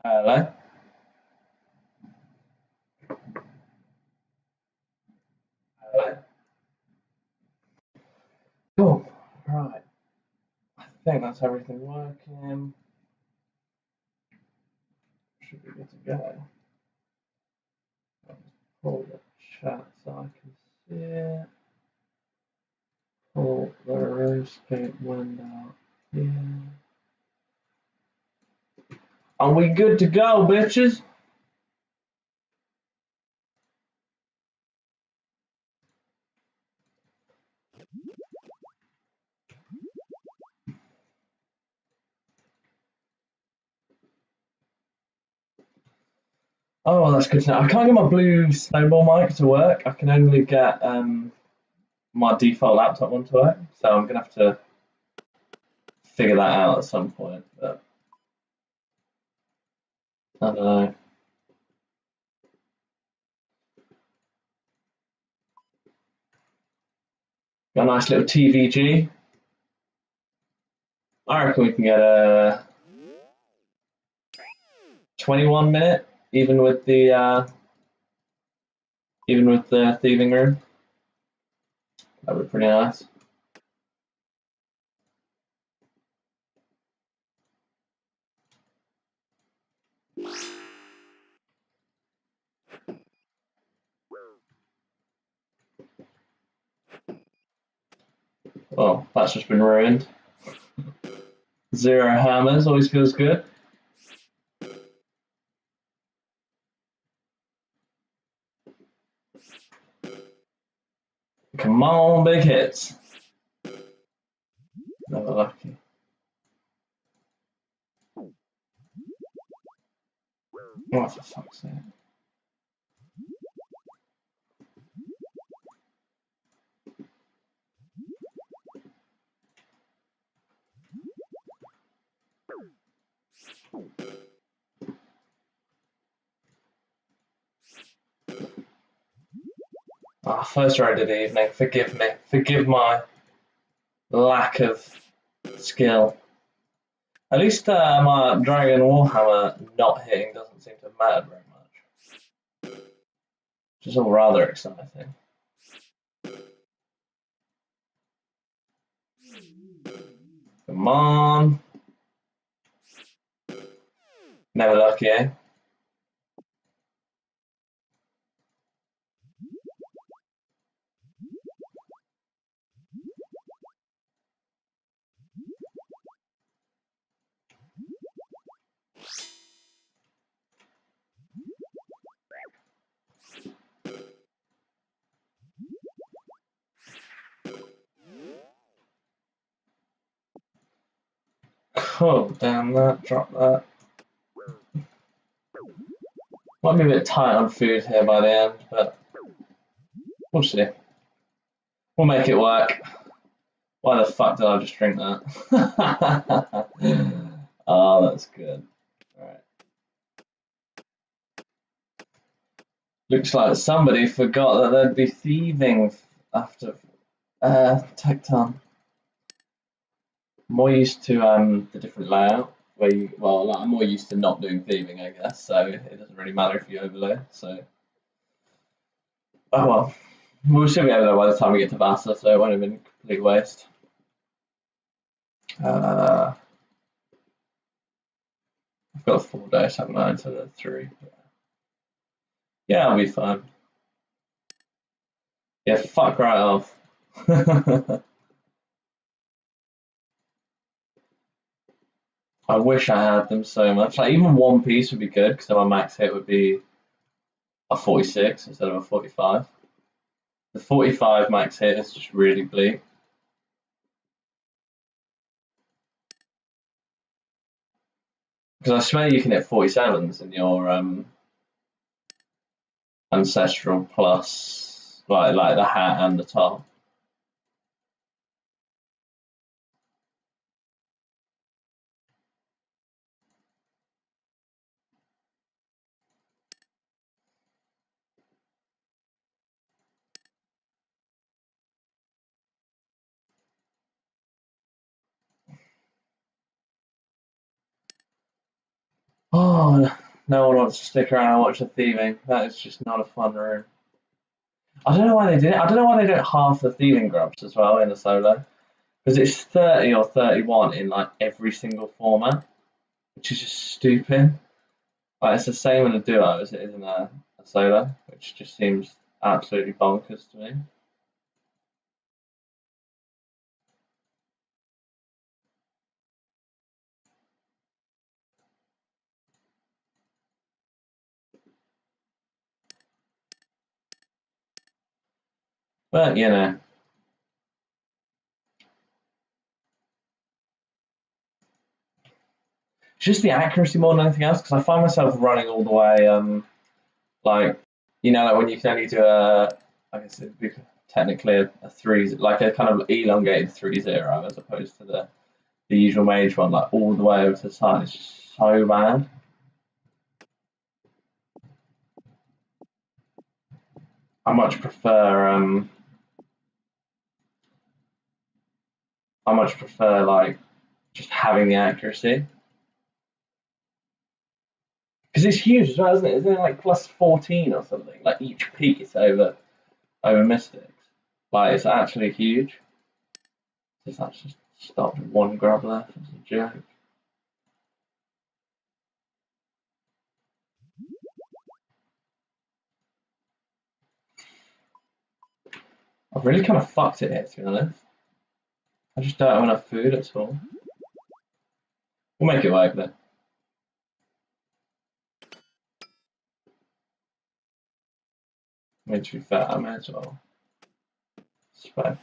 Hello. Hello. Cool. Right. I think that's everything working. Should be good to go. I'll just pull the chat so I can see it. Pull the RuneScape window here. Are we good to go, bitches? Oh, well, that's good to know. I can't get my blue snowball mic to work. I can only get my default laptop one to work. So I'm going to have to figure that out at some point. But I don't know. Got a nice little TVG. I reckon we can get a 21 minute, even with the thieving room. That would be pretty nice. Oh, that's just been ruined. 0 hammers always feels good. Come on, big hits. Never lucky. Oh, for fuck's sake. Oh, first raid of the evening. Forgive me. Forgive my lack of skill. At least my Dragon Warhammer not hitting doesn't seem to have mattered very much. Which is all rather exciting. Come on. Never lucky, eh? Oh, damn that. Drop that. Might be a bit tight on food here by the end, but we'll see. We'll make it work. Why the fuck did I just drink that? Oh, that's good. Alright. Looks like somebody forgot that there'd be thieving after Tecton. More used to the different layout where you, well, like, I'm more used to not doing thieving, I guess, so it doesn't really matter if you overlay. So, oh well, we should be able to by the time we get to Vasa, so it won't have been a complete waste. I've got 4 days, haven't I? Instead of 3. Yeah, I'll be fine. Yeah, fuck right off. I wish I had them so much. Like even one piece would be good because then my max hit would be a 46 instead of a 45. The 45 max hit is just really bleak. Because I swear you can hit 47s in your ancestral plus, like the hat and the top. Oh, no one wants to stick around and watch the thieving. That is just not a fun room. I don't know why they did it. I don't know why they don't half the thieving grubs as well in the solo. Because it's 30 or 31 in like every single format, which is just stupid. Like it's the same in a duo as it is in a solo, which just seems absolutely bonkers to me. But you know, it's just the accuracy more than anything else. Because I find myself running all the way, like like when you can only do I guess it'd be technically a three, like a kind of elongated 3-0 as opposed to the usual mage one, like all the way over to the side. It's just so bad. I much prefer like just having the accuracy because it's huge as well, isn't it? Isn't it like plus 14 or something? Like each piece over mystics. Like it's actually huge. It's actually stopped with one grub left. It's a joke. I've really kind of fucked it here, to be honest. I just don't have enough food at all. We'll make it work then. I mean, to be fair, I may as well. Spec.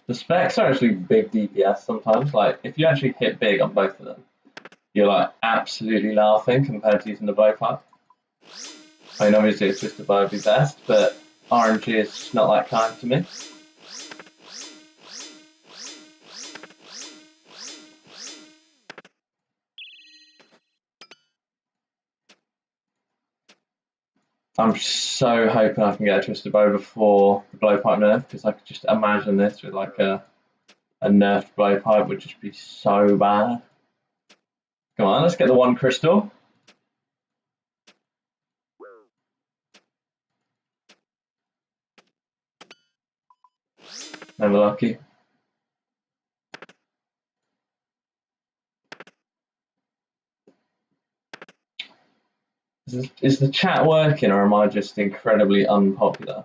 The specs are actually big DPS sometimes. Like, if you actually hit big on both of them, you're like absolutely laughing compared to using the blowpipe. I mean, obviously it's just the bow would be best, but RNG is not that kind to me. I'm so hoping I can get a twisted bow before the blowpipe nerf because I could just imagine this with like a nerfed blowpipe would just be so bad. Come on, let's get the one crystal. Never lucky. Is the chat working or am I just incredibly unpopular?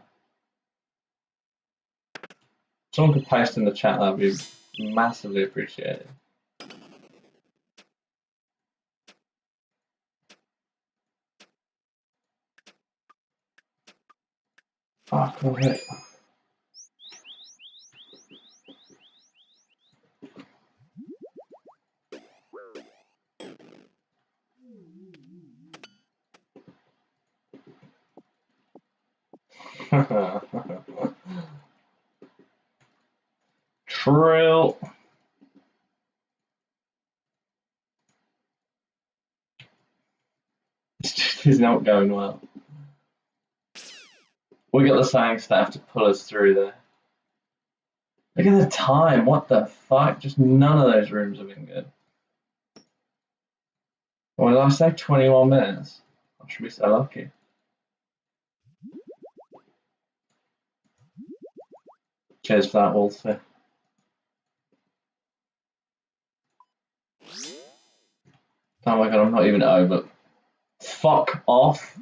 Someone could post in the chat, that would be massively appreciated. Oh, come on, hit it. Trill. It's just is not going well. We got the same staff to pull us through there. Look at the time. What the fuck? Just none of those rooms have been good. What did I say? 21 minutes. I should be so lucky. Cheers for that, Wolfie. Oh my god, I'm not even over. Fuck off.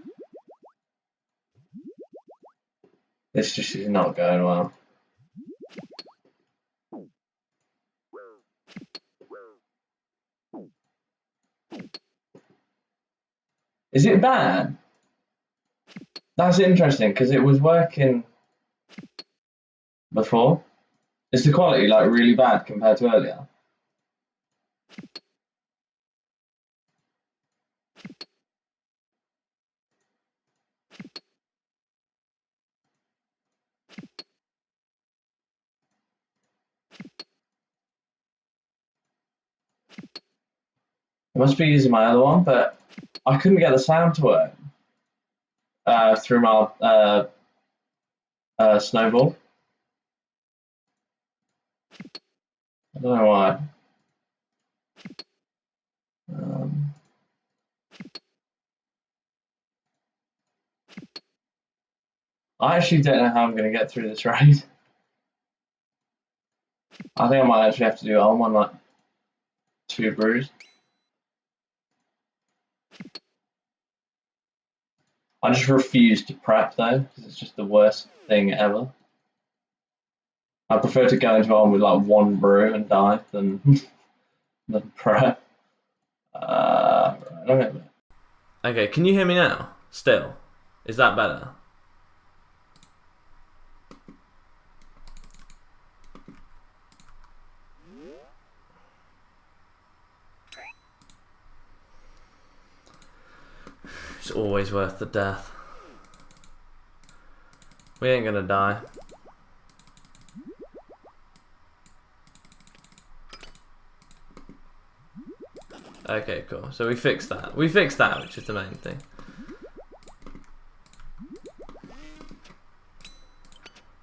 This just is not going well. Is it bad? That's interesting because it was working before. Is the quality like really bad compared to earlier? It must be using my other one, but I couldn't get the sound to work through my snowball. I don't know why. I actually don't know how I'm going to get through this raid. I think I might actually have to do it on like 2 brews. I just refuse to prep though, because it's just the worst thing ever. I prefer to go into one with like 1 brew and die than than prep. Okay, can you hear me now? Still? Is that better? It's always worth the death. We ain't gonna die. Okay, cool. So we fixed that. We fixed that, which is the main thing.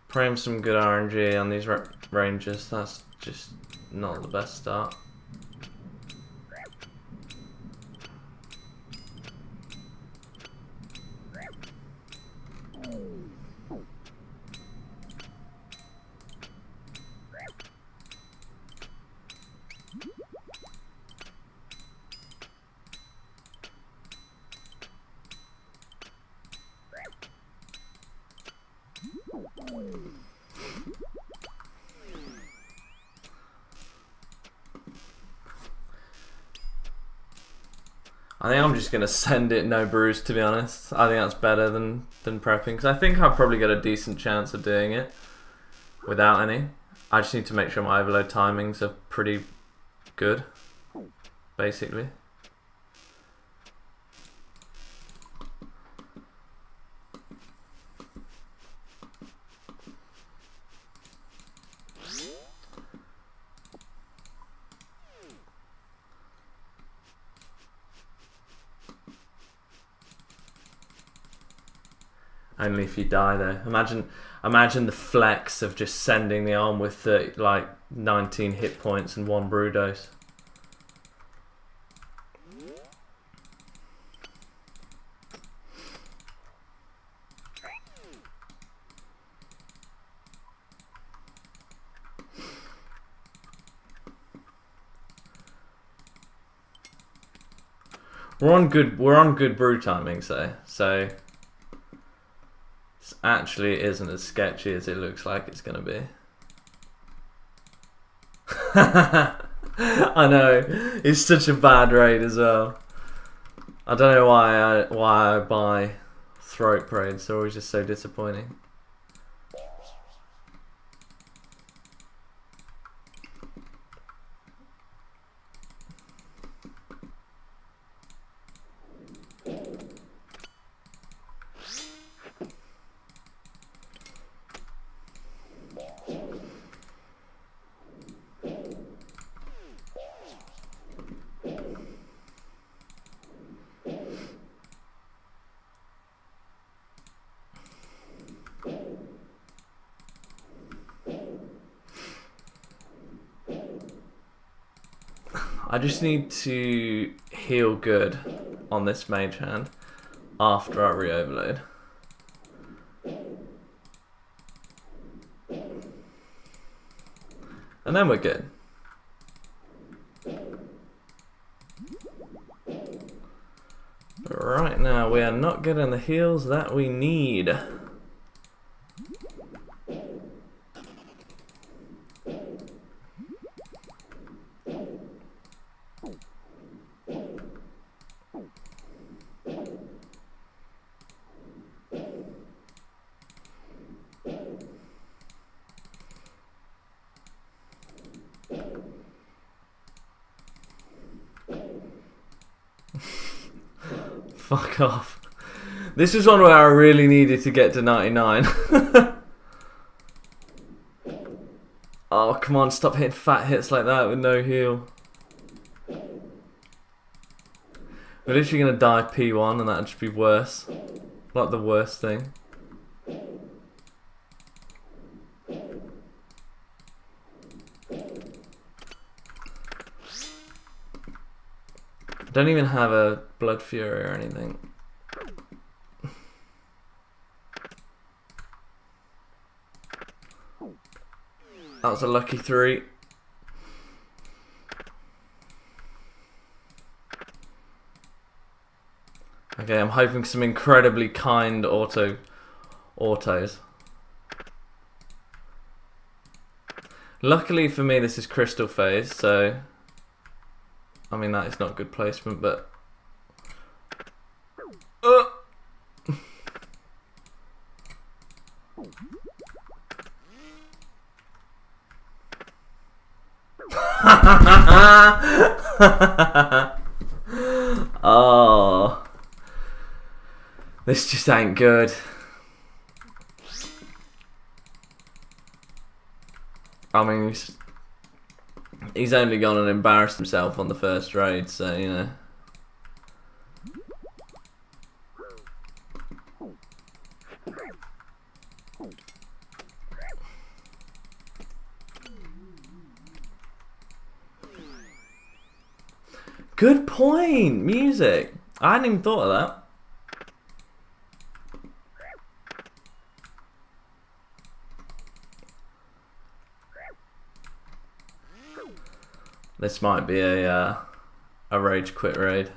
Praying some good RNG on these rangers. That's just not the best start. I think I'm just going to send it no brews, to be honest. I think that's better than prepping, because I think I'll probably get a decent chance of doing it without any. I just need to make sure my overload timings are pretty good, basically. Only if you die though. Imagine the flex of just sending the arm with 19 hit points and 1 brew dose. We're on good brew timing, so actually isn't as sketchy as it looks like it's gonna be. I know, it's such a bad raid as well. I don't know why I buy throat parades. They're always just so disappointing. I just need to heal good on this mage hand after I re-overload. And then we're good. But right now we are not getting the heals that we need. Fuck off. This is one where I really needed to get to 99. Oh, come on, stop hitting fat hits like that with no heal. We're literally gonna die P1 and that'd just be worse. Like the worst thing. Don't even have a Blood Fury or anything. That was a lucky 3. Okay, I'm hoping some incredibly kind autos. Luckily for me, this is Crystal Phase, so I mean that is not good placement, but oh, this just ain't good. I mean, he's only gone and embarrassed himself on the first raid, so you know. Good point! Music! I hadn't even thought of that. This might be a rage quit raid.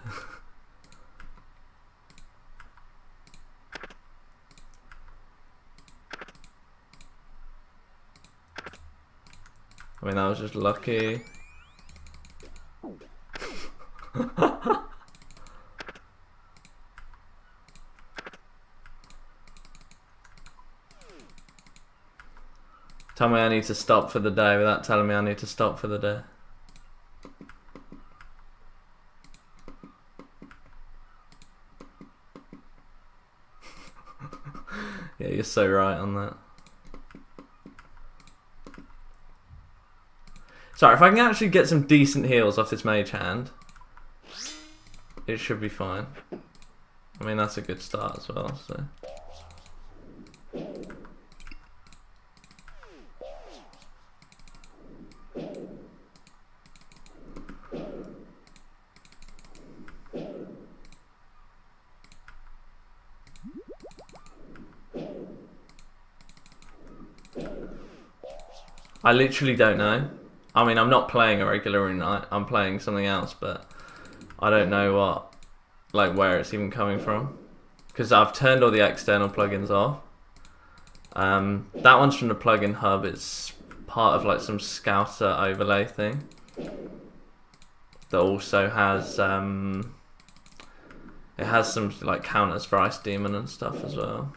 I mean, that was just lucky. Tell me I need to stop for the day without telling me I need to stop for the day. Yeah, you're so right on that. Sorry, if I can actually get some decent heals off this mage hand, it should be fine. I mean, that's a good start as well, so. I literally don't know. I mean, I'm not playing a regular rune knight. I'm playing something else, but I don't know what, like, where it's even coming from, because I've turned all the external plugins off. That one's from the plugin hub. It's part of like some scouter overlay thing that also has it has some like counters for Ice Demon and stuff as well.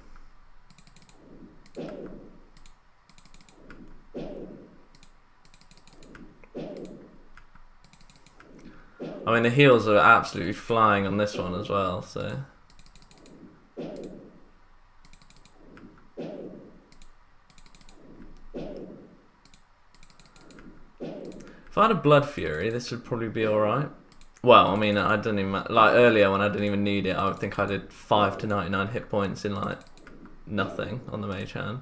I mean, the heals are absolutely flying on this one as well, so. If I had a Blood Fury, this would probably be alright. Well, I mean, I didn't even, like earlier when I didn't even need it, I would think I did 5 to 99 hit points in like nothing on the mage hand.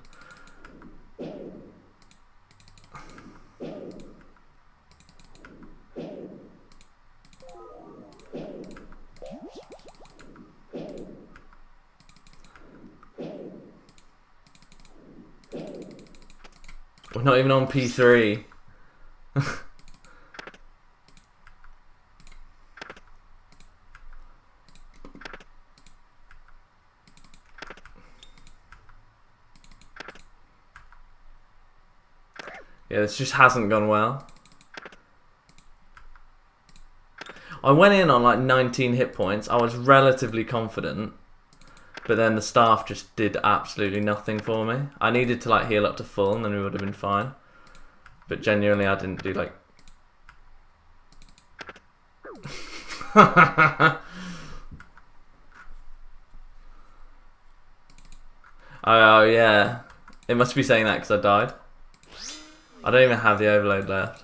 We're not even on P3. Yeah, this just hasn't gone well. I went in on like 19 hit points. I was relatively confident, but then the staff just did absolutely nothing for me. I needed to like heal up to full and then we would have been fine. But genuinely I didn't do like... Oh yeah. It must be saying that because I died. I don't even have the overload left.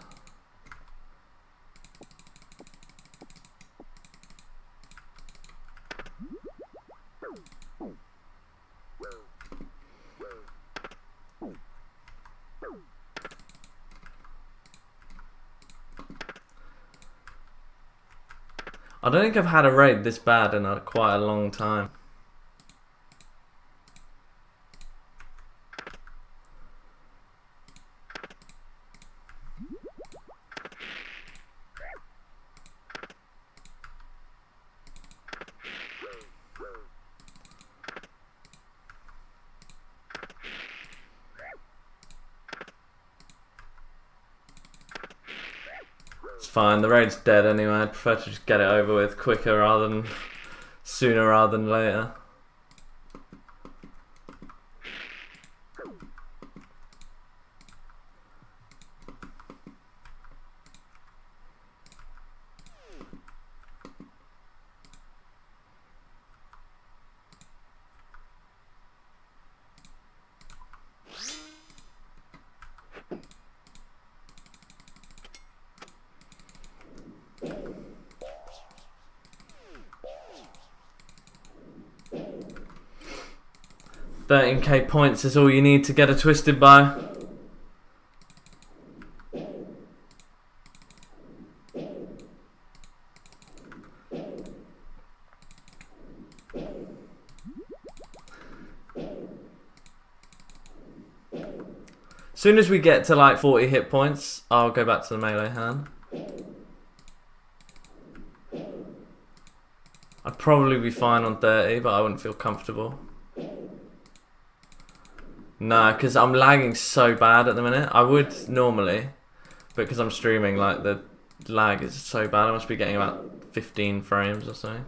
I don't think I've had a raid this bad in quite a long time. It's fine, the raid's dead anyway. I'd prefer to just get it over with quicker sooner rather than later. $13k points is all you need to get a twisted buy. As soon as we get to like 40 hit points, I'll go back to the melee hand. I'd probably be fine on 30, but I wouldn't feel comfortable. No, because I'm lagging so bad at the minute. I would normally, but because I'm streaming, like the lag is so bad. I must be getting about 15 frames or so.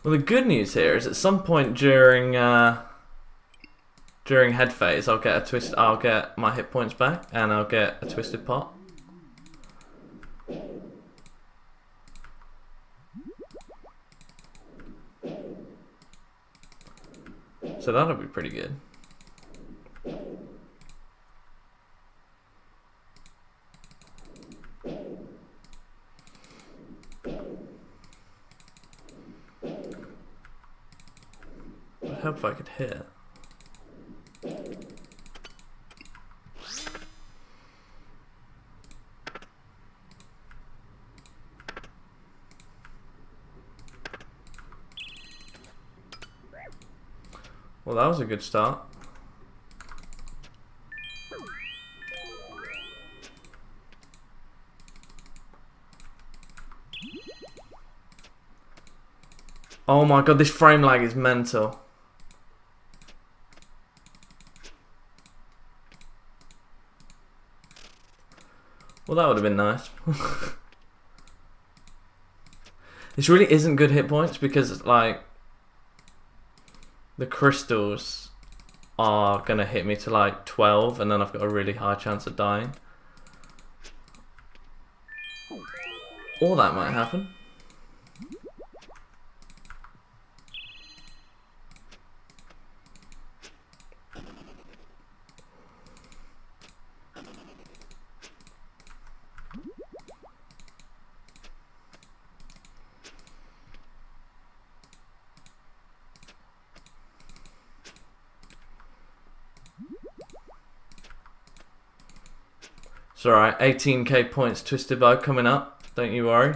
Well, the good news here is at some point during head phase, I'll get my hit points back, and I'll get a twisted pot. So that'll be pretty good. I'd hope if I could hit. Well, that was a good start. Oh my god, this frame lag is mental. Well, that would have been nice. This really isn't good hit points because, like, the crystals are gonna hit me to like 12, and then I've got a really high chance of dying. Or that might happen. It's alright, 18k points Twisted Bow coming up, don't you worry.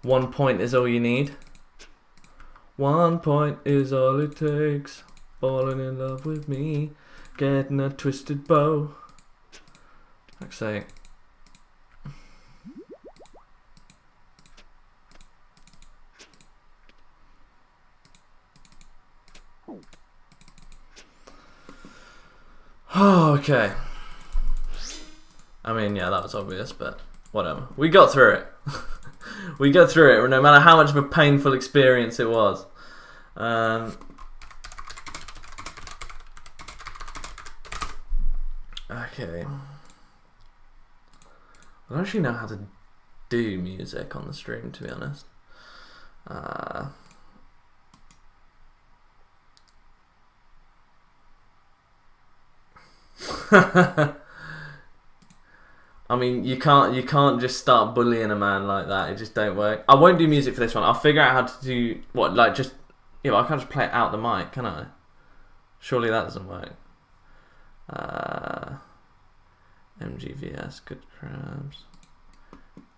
One point is all you need. 1 point is all it takes. Falling in love with me, getting a twisted bow. Like say. Oh, okay. I mean, yeah, that was obvious, but whatever. We got through it. We got through it, no matter how much of a painful experience it was. Okay. I don't actually know how to do music on the stream, to be honest. I mean, you can't just start bullying a man like that. It just don't work. I won't do music for this one. I'll figure out how to do what, like just, yeah, I can't just play it out the mic, can I? Surely that doesn't work. MGVS, good crabs.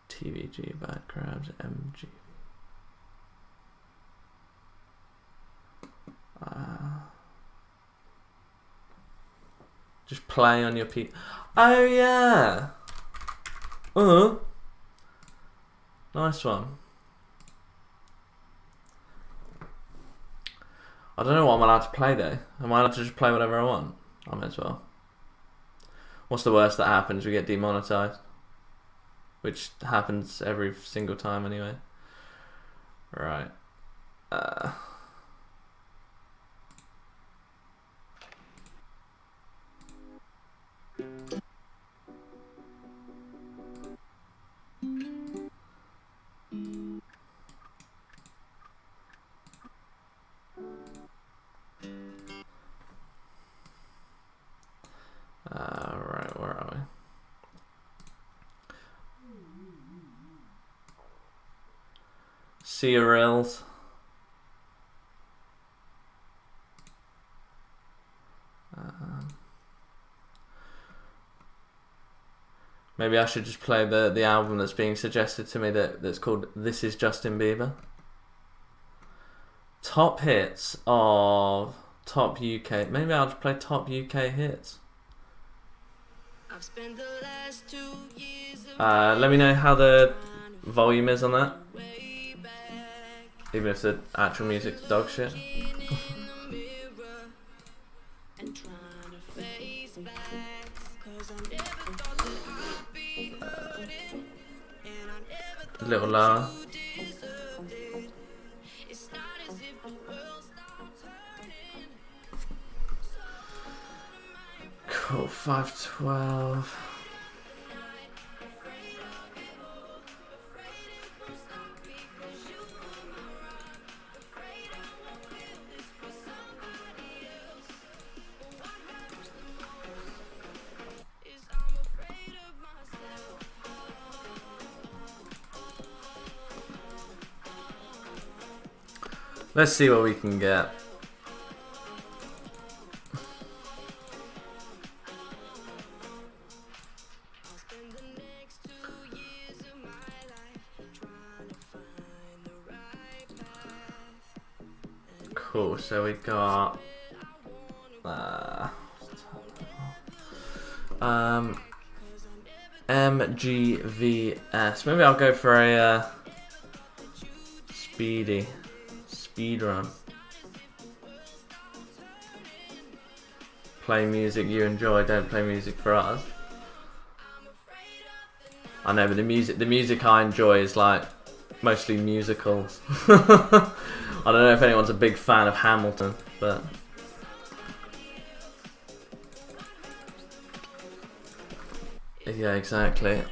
TVG, bad crabs. MG. Just play on your P. Oh yeah. Nice one. I don't know what I'm allowed to play though. Am I allowed to just play whatever I want? I may as well. What's the worst that happens? We get demonetized. Which happens every single time anyway. Right. Right, where are we? CRLs. Maybe I should just play the album that's being suggested to me that's called This Is Justin Bieber. Top hits of top UK. Maybe I'll just play top UK hits. Let me know how the volume is on that. Even if the actual music's dog shit. A little lower. Cool, 512. Let's see what we can get. Cool, so we got MGVS. Maybe I'll go for a speed run. Play music you enjoy, don't play music for us. I know, but the music I enjoy is like mostly musicals. I don't know if anyone's a big fan of Hamilton, but yeah, exactly.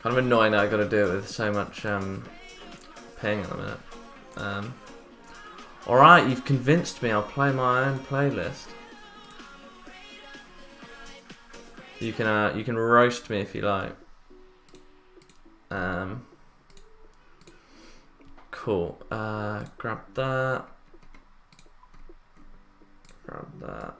Kind of annoying that I got to do it with so much ping at the minute. All right, you've convinced me. I'll play my own playlist. You can roast me if you like. Cool. Grab that. Grab that.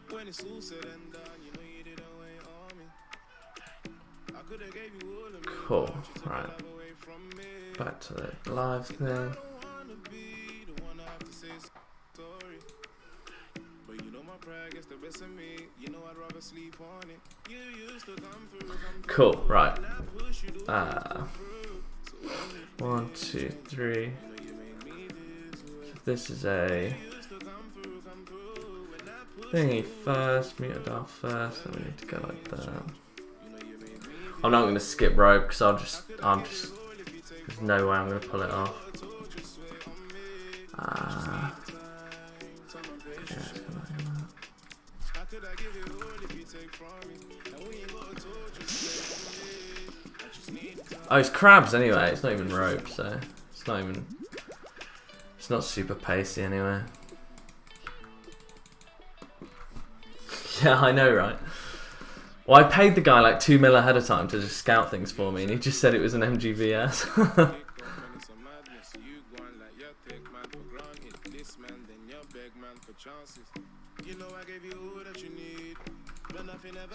When it's all said and done, you know you didn't wait on me. I could have gave you all of me. Cool. Right. Back to the live thing. I don't wanna be the one I have to say sorry. But you know my pride gets the best of me. You know I'd rather sleep on it. You used to come through. Cool. Right. 1, 2, 3. This is a thingy first, muted off first, then we need to go like that. I'm not going to skip rope because there's no way I'm going to pull it off. Oh, it's crabs anyway, it's not even rope, so it's not super pacey anyway. Yeah, I know, right? Well, I paid the guy like 2 mil ahead of time to just scout things for me, and he just said it was an MGVS.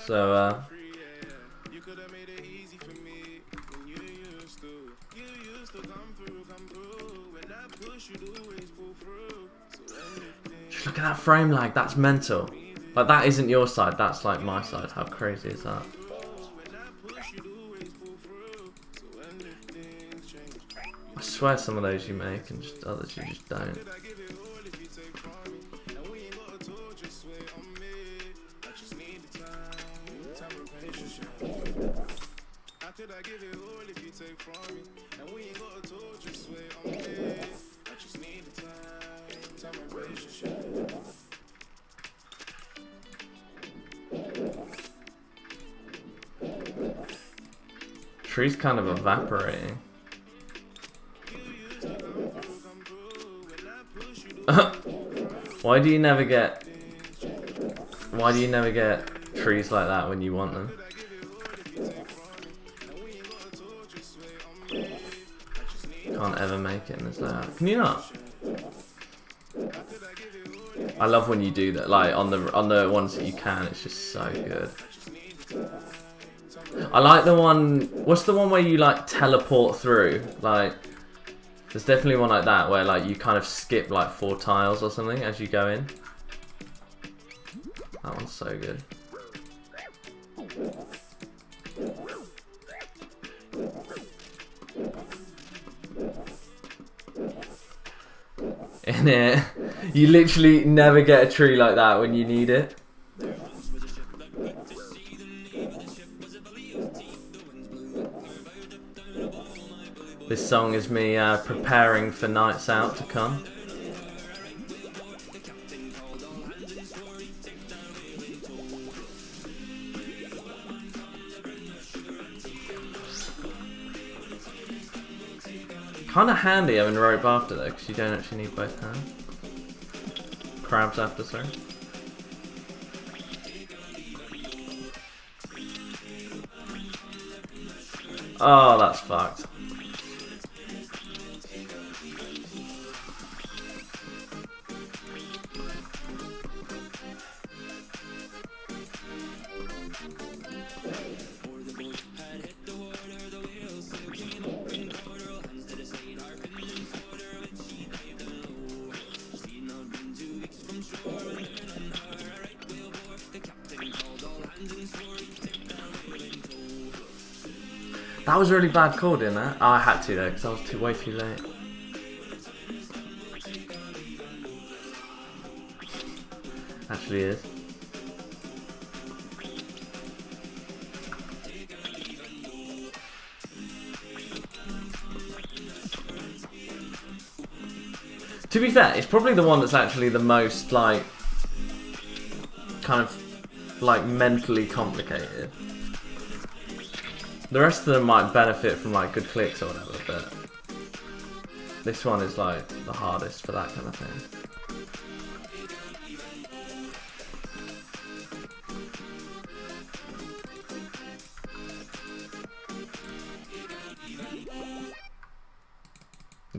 So, just look at that frame lag, that's mental. Like, that isn't your side, that's like my side. How crazy is that? I swear some of those you make and just others you just don't. Tree's kind of evaporating. Why do you never get trees like that when you want them? Can't ever make it in this layout. Can you not? I love when you do that, like on the ones that you can, it's just so good. I like the one, what's the one where you like teleport through? Like, there's definitely one like that where like you kind of skip like 4 tiles or something as you go in. That one's so good. In it, you literally never get a tree like that when you need it. This song is me preparing for nights out to come. Kind of handy having rope after though, because you don't actually need both hands. Crabs after, sorry. Oh, that's fucked. That was a really bad call, didn't it? Oh, I had to though, because I was way too late. Actually is. To be fair, it's probably the one that's actually the most, like, kind of, like, mentally complicated. The rest of them might benefit from, like, good clicks or whatever, but this one is, like, the hardest for that kind of thing.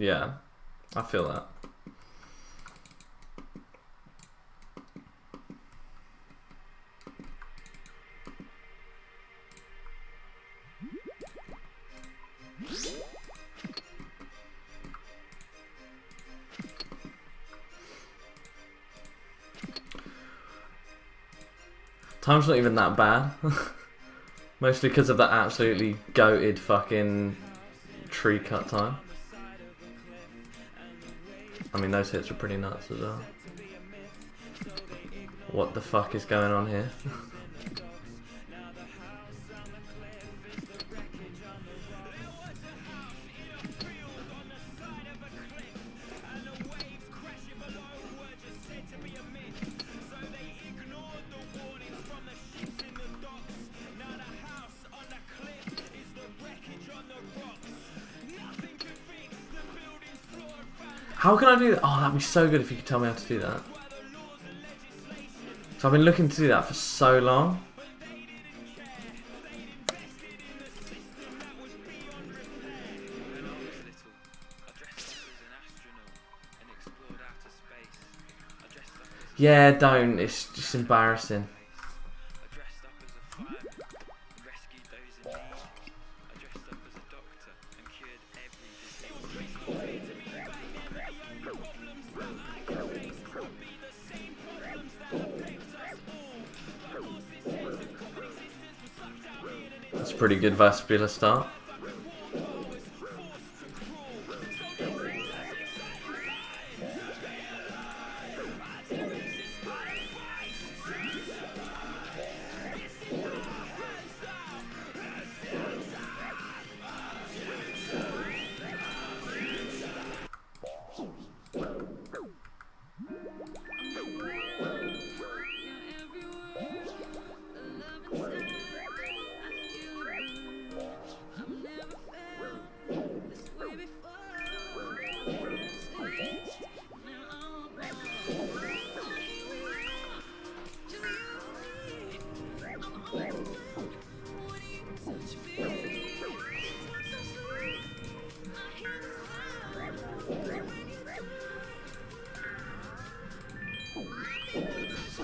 Yeah, I feel that. Time's not even that bad. Mostly because of that absolutely goated fucking tree cut time. I mean, those hits were pretty nuts as well. What the fuck is going on here? How can I do that? Oh, that'd be so good if you could tell me how to do that. So I've been looking to do that for so long. Yeah, don't. It's just embarrassing. That's a pretty good vestibular start.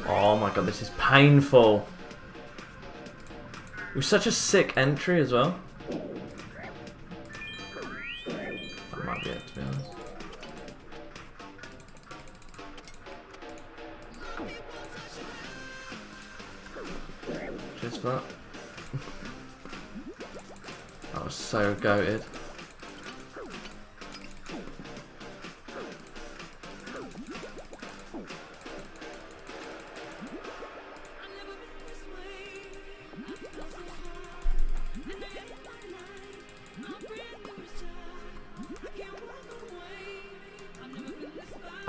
Oh my god, this is painful. It was such a sick entry as well. That might be it, to be honest. Cheers for that. That was so goated.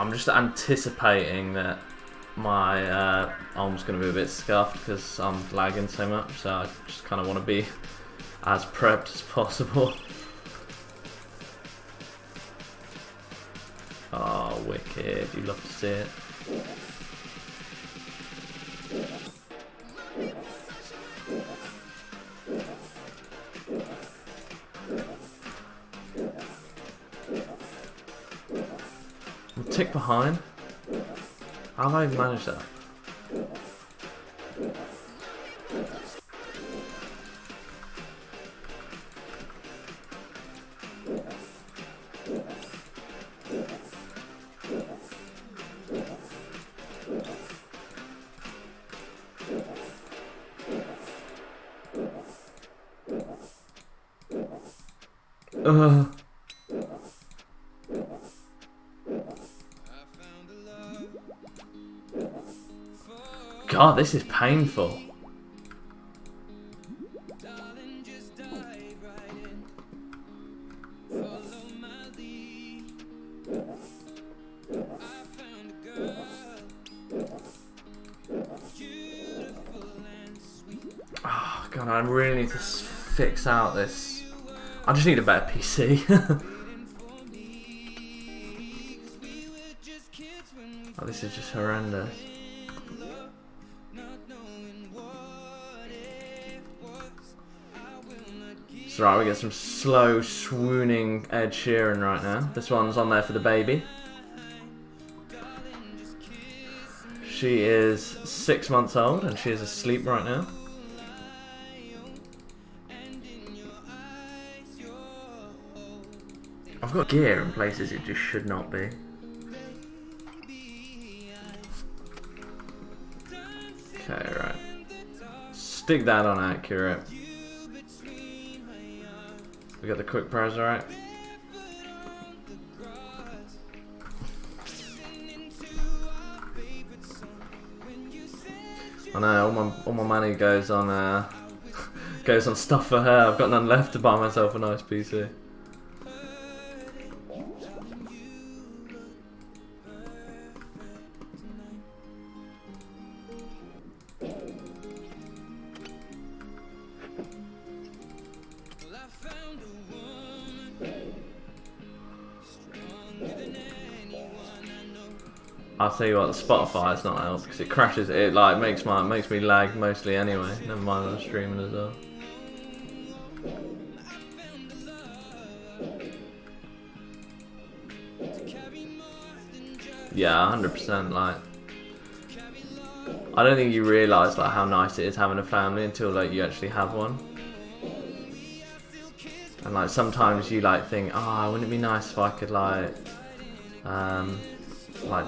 I'm just anticipating that my arm's going to be a bit scuffed because I'm lagging so much, so I just kind of want to be as prepped as possible. Oh, wicked. You love to see it. Tick behind. How have I managed that? God, this is painful. Oh God, I really need to fix out this. I just need a better PC. Oh, this is just horrendous. So right, we get some slow, swooning Ed Sheeran right now. This one's on there for the baby. She is 6 months old and she is asleep right now. I've got gear in places it just should not be. Okay, right. Stick that on accurate. We got the quick pros right. I know all my money goes on goes on stuff for her. I've got none left to buy myself a nice PC. I'll tell you what, the Spotify is not help because it crashes. It like makes me lag mostly anyway. Never mind when I'm streaming as well. Yeah, 100%. Like, I don't think you realise like how nice it is having a family until like you actually have one. And like sometimes you like think, oh, wouldn't it be nice if I could like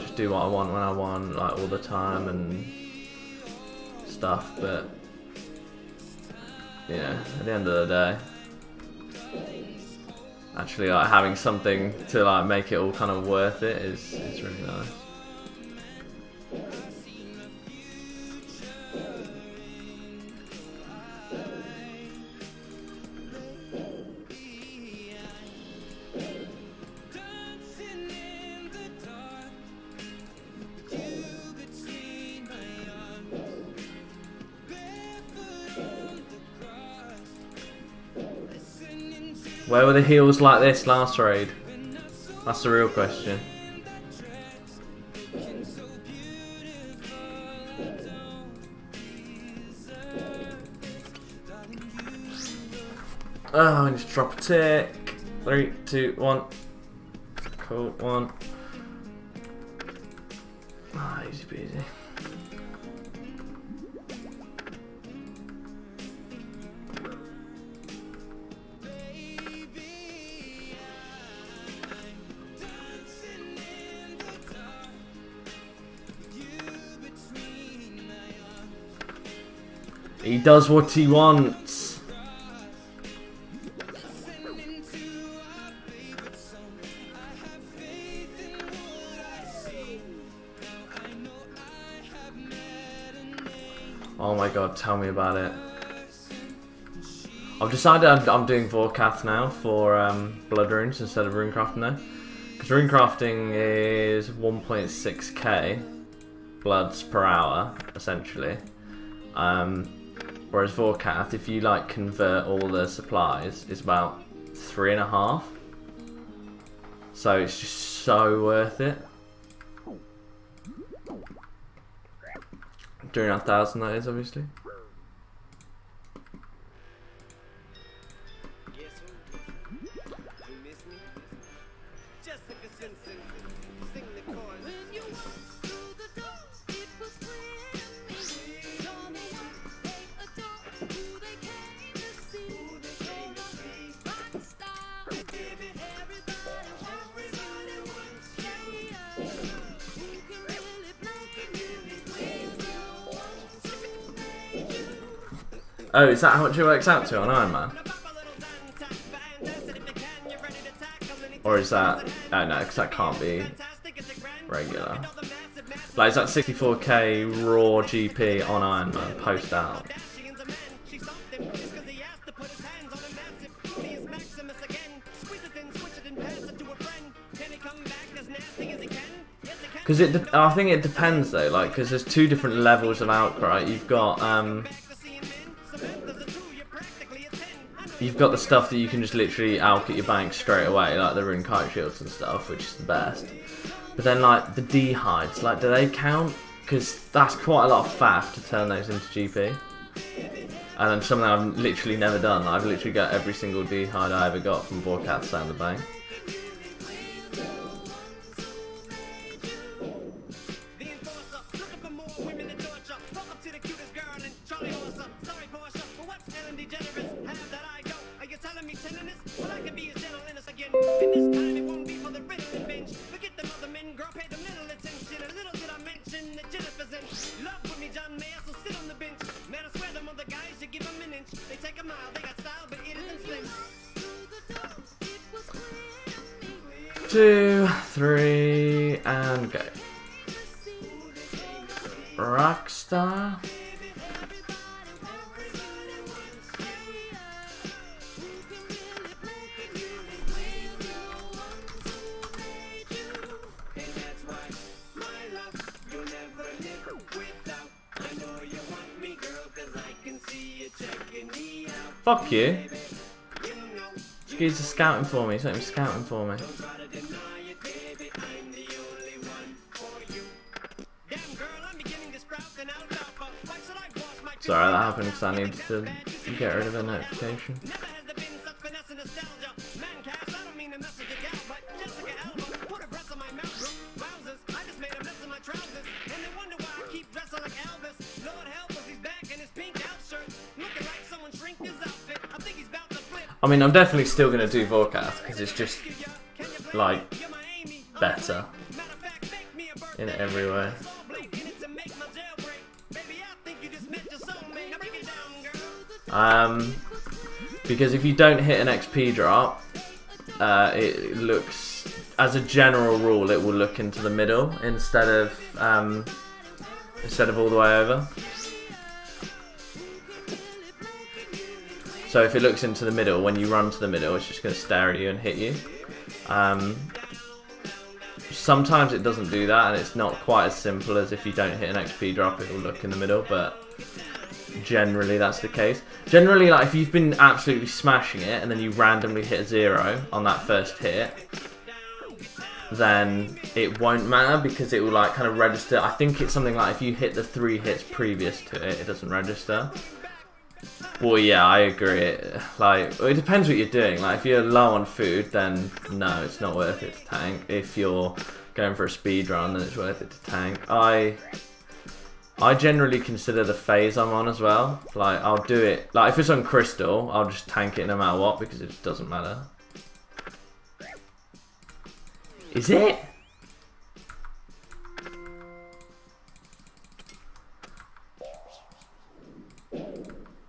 just do what I want when I want, like all the time and stuff. But you know, at the end of the day, actually like having something to like make it all kind of worth it is really nice. Where were the heels like this last raid? That's the real question. Oh, I need to drop a tick. 3, 2, 1. Cool, 1. Ah, easy peasy. He does what he wants. Oh my god, tell me about it. I've decided I'm doing Vorkath now for Blood Runes instead of Runecrafting now. Because Runecrafting is 1.6k bloods per hour, essentially. Whereas Vorkath, if you like convert all the supplies, is about 3.5. So it's just so worth it. 3,500 that is, obviously. Oh, is that how much it works out to on Ironman? Or is that... Oh no, because that can't be regular. Like, is that 64k raw GP on Ironman post out? Because I think it depends though, like, because there's two different levels of Outcry. You've got the stuff that you can just literally alk at your bank straight away, like the rune kite shields and stuff, which is the best. But then like the D-hides, like do they count? Because that's quite a lot of faff to turn those into GP. And then something I've literally never done. I've literally got every single dehyde I ever got from Vorkath Sound the Bank. Two, three, and go. Rockstar. Fuck you. He's scouting for me. He's not even scouting for me. Sorry, that happened because I needed to get rid of a notification. I mean, I'm definitely still going to do Vorkath because it's just, like, better in every way. Because if you don't hit an XP drop, it looks, as a general rule, it will look into the middle instead of all the way over. So if it looks into the middle, when you run to the middle, it's just going to stare at you and hit you. Sometimes it doesn't do that, and it's not quite as simple as if you don't hit an XP drop, it will look in the middle, but generally that's the case. Generally, like, if you've been absolutely smashing it, and then you randomly hit a 0 on that first hit, then it won't matter, because it will, like, kind of register. I think it's something like if you hit the 3 hits previous to it, it doesn't register. Well, yeah, I agree. Like, it depends what you're doing. Like, if you're low on food, then no, it's not worth it to tank. If you're going for a speed run, then it's worth it to tank. I generally consider the phase I'm on as well. Like, I'll do it. Like, if it's on crystal, I'll just tank it no matter what, because it just doesn't matter. Is it?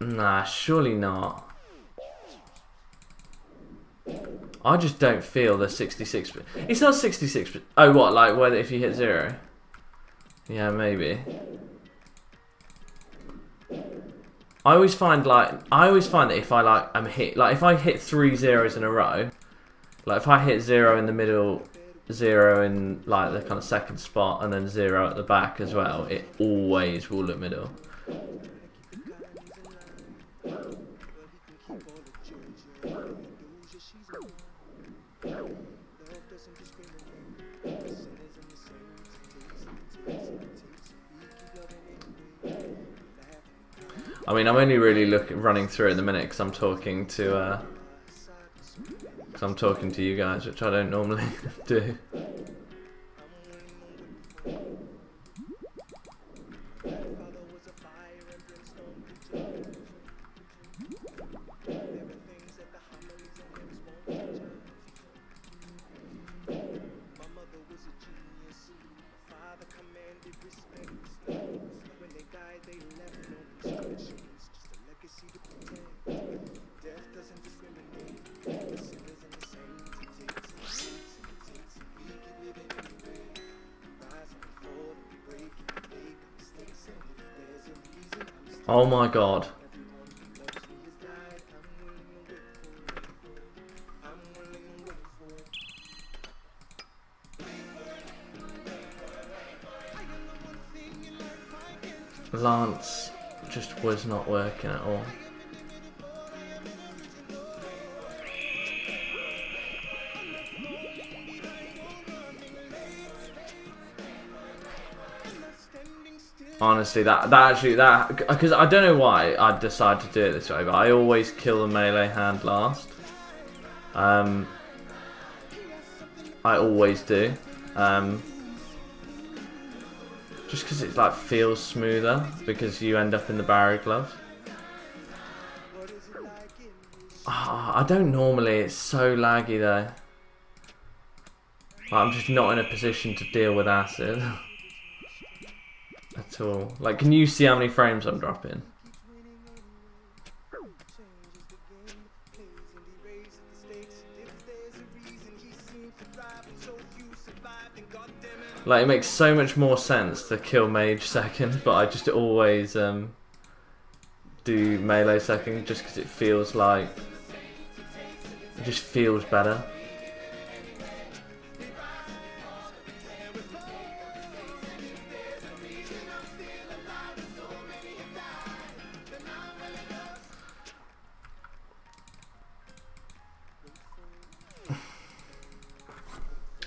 Nah, surely not. I just don't feel the 66. It's not 66. Oh, what? Like, whether if you hit 0? Yeah, maybe. I always find that if I if I hit 3 zeros in a row, like if I hit 0 in the middle, 0 in like the kind of second spot, and then 0 at the back as well, it always will look middle. I mean, I'm only really running through it in a minute because I'm talking to you guys, which I don't normally do. Oh my god. Lance just was not working at all. Honestly, that because I don't know why I decide to do it this way, but I always kill the melee hand last. I always do. Just because it like feels smoother because you end up in the barrier gloves. I don't normally. It's so laggy though. Like, I'm just not in a position to deal with acid at all. Like, can you see how many frames I'm dropping? Like, it makes so much more sense to kill mage second, but I just always do melee second just because it feels like it just feels better.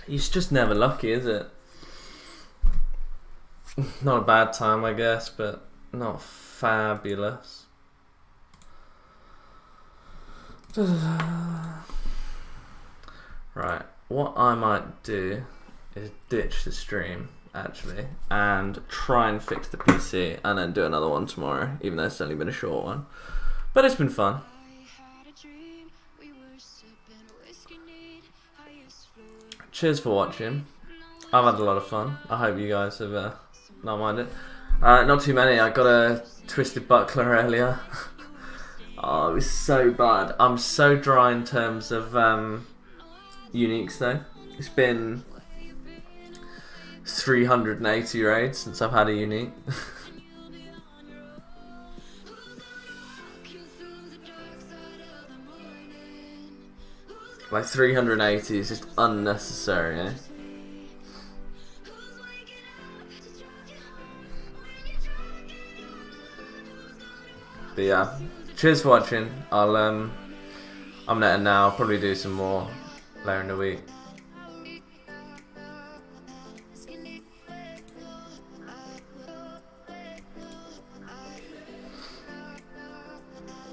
It's just never lucky, is it? Not a bad time, I guess, but not fabulous. Right, what I might do is ditch the stream, actually, and try and fix the PC, and then do another one tomorrow, even though it's only been a short one. But it's been fun. Cheers for watching. I've had a lot of fun. I hope you guys have not minded. Not too many. I got a twisted buckler earlier. Oh, it was so bad. I'm so dry in terms of uniques though. It's been 380 raids since I've had a unique. Like 380 is just unnecessary, eh? But yeah, cheers for watching. I'm netting now. I'll probably do some more later in the week.